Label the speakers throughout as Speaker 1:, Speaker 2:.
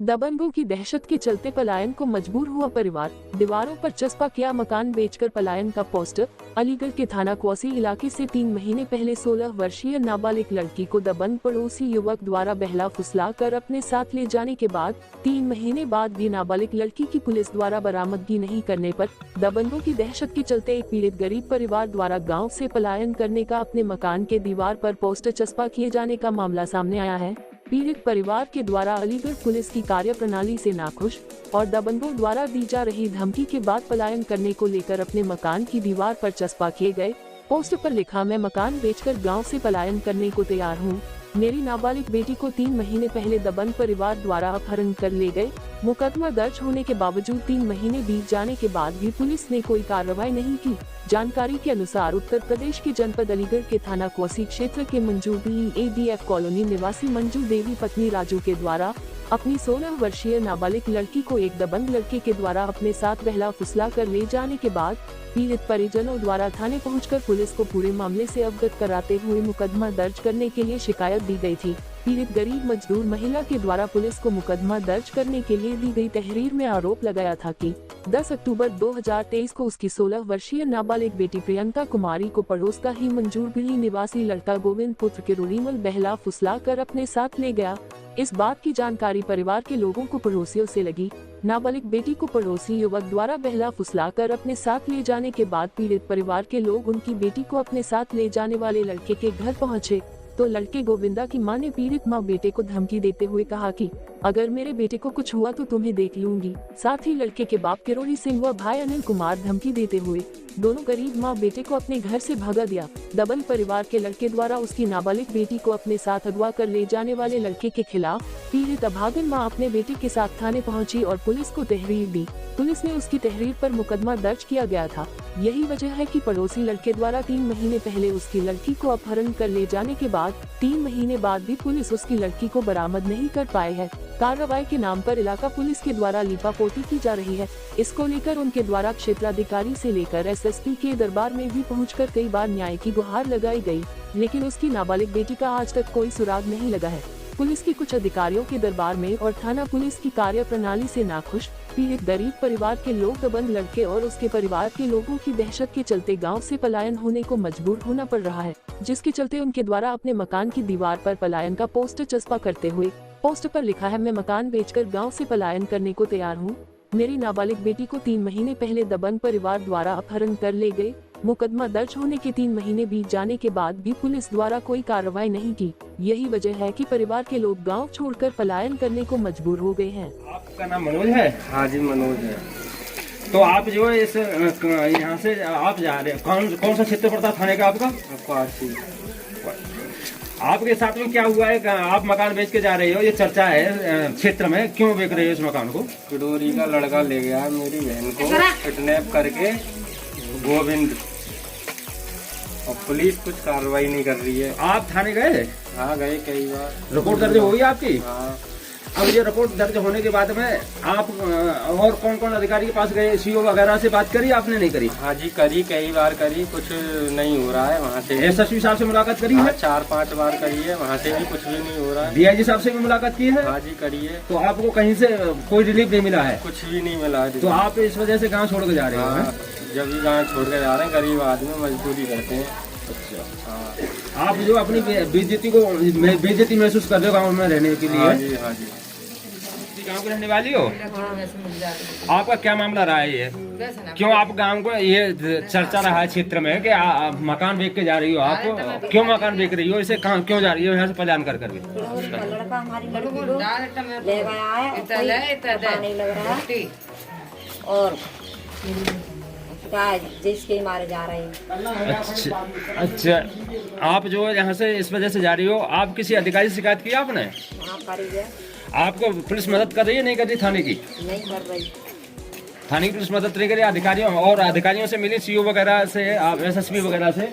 Speaker 1: दबंगों की दहशत के चलते पलायन को मजबूर हुआ परिवार, दीवारों पर चस्पा किया मकान बेचकर पलायन का पोस्टर। अलीगढ़ के थाना क्वासी इलाके से 3 महीने पहले 16 वर्षीय नाबालिग लड़की को दबंग पड़ोसी युवक द्वारा बहला फुसला कर अपने साथ ले जाने के बाद 3 महीने बाद भी नाबालिग लड़की की पुलिस द्वारा बरामदगी नहीं करने पर दबंगों की दहशत के चलते एक पीड़ित गरीब परिवार द्वारा गाँव से पलायन करने का अपने मकान के दीवार पर पोस्टर चस्पा किए जाने का मामला सामने आया है। पीड़ित परिवार के द्वारा अलीगढ़ पुलिस की कार्यप्रणाली से नाखुश और दबंगों द्वारा दी जा रही धमकी के बाद पलायन करने को लेकर अपने मकान की दीवार पर चस्पा किए गए पोस्टर पर लिखा, मैं मकान बेचकर गांव से पलायन करने को तैयार हूं। मेरी नाबालिग बेटी को 3 महीने पहले दबंग परिवार द्वारा अपहरण कर ले गए। मुकदमा दर्ज होने के बावजूद 3 महीने बीत जाने के बाद भी पुलिस ने कोई कार्रवाई नहीं की। जानकारी के अनुसार उत्तर प्रदेश के जनपद अलीगढ़ के थाना क्वासी क्षेत्र के मंजू ADF कॉलोनी निवासी मंजू देवी पत्नी राजू के द्वारा अपनी 16 वर्षीय नाबालिग लड़की को एक दबंग लड़के के द्वारा अपने साथ बहला फुसला कर ले जाने के बाद पीड़ित परिजनों द्वारा थाने पहुंचकर पुलिस को पूरे मामले से अवगत कराते हुए मुकदमा दर्ज करने के लिए शिकायत दी गई थी। पीड़ित गरीब मजदूर महिला के द्वारा पुलिस को मुकदमा दर्ज करने के लिए दी गई तहरीर में आरोप लगाया था कि 10 अक्टूबर 2023 को उसकी 16 वर्षीय नाबालिग बेटी प्रियंका कुमारी को पड़ोस का ही मंजूर बिली निवासी लड़का गोविंद पुत्र किरोड़ीमल बहला फुसला कर अपने साथ ले गया। इस बात की जानकारी परिवार के लोगों को पड़ोसियों से लगी। नाबालिग बेटी को पड़ोसी युवक द्वारा बहला फुसला कर अपने साथ ले जाने के बाद पीड़ित परिवार के लोग उनकी बेटी को अपने साथ ले जाने वाले लड़के के घर पहुंचे तो लड़के गोविंदा की मां ने पीड़ित मां बेटे को धमकी देते हुए कहा कि अगर मेरे बेटे को कुछ हुआ तो तुम्हें देख लूंगी। साथ ही लड़के के बाप किरोड़ी सिंह व भाई अनिल कुमार धमकी देते हुए दोनों गरीब मां बेटे को अपने घर से भगा दिया। दबंग परिवार के लड़के द्वारा उसकी नाबालिग बेटी को अपने साथ अगवा कर ले जाने वाले लड़के के खिलाफ पीड़ित अभागिन मां अपने बेटे के साथ थाने पहुंची और पुलिस को तहरीर दी। पुलिस ने उसकी तहरीर पर मुकदमा दर्ज किया गया था। यही वजह है कि पड़ोसी लड़के द्वारा 3 महीने पहले उसकी लड़की को अपहरण कर ले जाने के बाद 3 महीने बाद भी पुलिस उसकी लड़की को बरामद नहीं कर पाई है। कार्रवाई के नाम पर इलाका पुलिस के द्वारा लीपापोती की जा रही है। इसको लेकर उनके द्वारा क्षेत्राधिकारी से लेकर SSP के दरबार में भी पहुंचकर कई बार न्याय की गुहार लगाई गई, लेकिन उसकी नाबालिग बेटी का आज तक कोई सुराग नहीं लगा है। पुलिस के कुछ अधिकारियों के दरबार में और थाना पुलिस की कार्यप्रणाली से नाखुश पीड़ित गरीब परिवार के लोग दबंग लड़के और उसके परिवार के लोगों की दहशत के चलते गांव से पलायन होने को मजबूर होना पड़ रहा है, जिसके चलते उनके द्वारा अपने मकान की दीवार पर पलायन का पोस्टर चस्पा करते हुए पोस्टर पर लिखा है, मैं मकान बेचकर गाँव से पलायन करने को तैयार हूँ। मेरी नाबालिग बेटी को 3 महीने पहले दबंग परिवार द्वारा अपहरण कर ले गए। मुकदमा दर्ज होने के 3 महीने बीत जाने के बाद भी पुलिस द्वारा कोई कार्रवाई नहीं की। यही वजह है कि परिवार के लोग गांव छोड़कर पलायन करने को मजबूर हो गए हैं।
Speaker 2: आपका नाम मनोज है?
Speaker 3: हाँ जी मनोज है।
Speaker 2: तो आप जो है इस यहाँ से आप जा रहे हैं, कौन सा क्षेत्र पड़ता थाने का आपका?
Speaker 3: क्वासी।
Speaker 2: आपके साथ में क्या हुआ है? आप मकान बेच के जा रहे हो, ये चर्चा है क्षेत्र में, क्यों बेच रहे हो इस मकान को?
Speaker 3: किडोरी का लड़का ले गया मेरी बहन को किडनैप करके, गोविंद, और पुलिस कुछ कार्रवाई नहीं कर रही है।
Speaker 2: आप थाने गए?
Speaker 3: हाँ गए कई बार।
Speaker 2: रिपोर्ट दर्ज हो गई आपकी?
Speaker 3: हाँ।
Speaker 2: अब ये रिपोर्ट दर्ज होने के बाद में आप और कौन कौन अधिकारी के पास गए? CO वगैरह से बात करी आपने? नहीं करी?
Speaker 3: हाँ जी करी, कई बार करी, कुछ नहीं हो रहा है। वहाँ से
Speaker 2: SSP साहब से मुलाकात करी है?
Speaker 3: 4-5 बार करी है, वहाँ से भी कुछ भी नहीं हो रहा है।
Speaker 2: DIG साहब से भी मुलाकात की है?
Speaker 3: हाँ जी करी है।
Speaker 2: तो आपको कहीं से कोई रिलीफ नहीं मिला है?
Speaker 3: कुछ भी नहीं मिला है।
Speaker 2: तो आप इस वजह से गाँव छोड़ के जा रहे हो?
Speaker 3: जब भी गाँव छोड़ के जा रहे हैं, गरीब आदमी मजदूरी करते हैं।
Speaker 2: अच्छा।
Speaker 3: हाँ।
Speaker 2: आप जो अपनी बेइज्जती महसूस कर रहे हो गाँव में रहने के लिए?
Speaker 3: हाँ जी हाँ जी।
Speaker 2: गाँव की रहने वाली हो? आपका क्या मामला रहा है ये? क्यों आप गांव को, ये चर्चा रहा है क्षेत्र में कि मकान बेच के जा रही हो, आप क्यों मकान बेच रही हो? इसे क्यों जा रही हो यहाँ से पलायन कर करके?
Speaker 4: लड़का हमारी लड़की को ले गया है, कोई पता नहीं लग रहा है और जिसके मारे जा रहे हैं।
Speaker 2: अच्छा, आप जो यहाँ से इस वजह से जा रही हो, आप किसी अधिकारी से शिकायत की आपने?
Speaker 4: हाँ करी है।
Speaker 2: आपको पुलिस मदद कर रही है? नहीं कर रही थाने की?
Speaker 4: नहीं कर रही।
Speaker 2: थाने की पुलिस मदद नहीं कर रही? अधिकारियों से मिली, CO वगैरह से, SSP वगैरह से?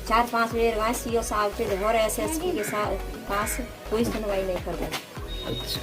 Speaker 4: 4-5 बार गए CO साहब के और SSP के पास, कोई सुनवाई नहीं कर रही।
Speaker 2: अच्छा।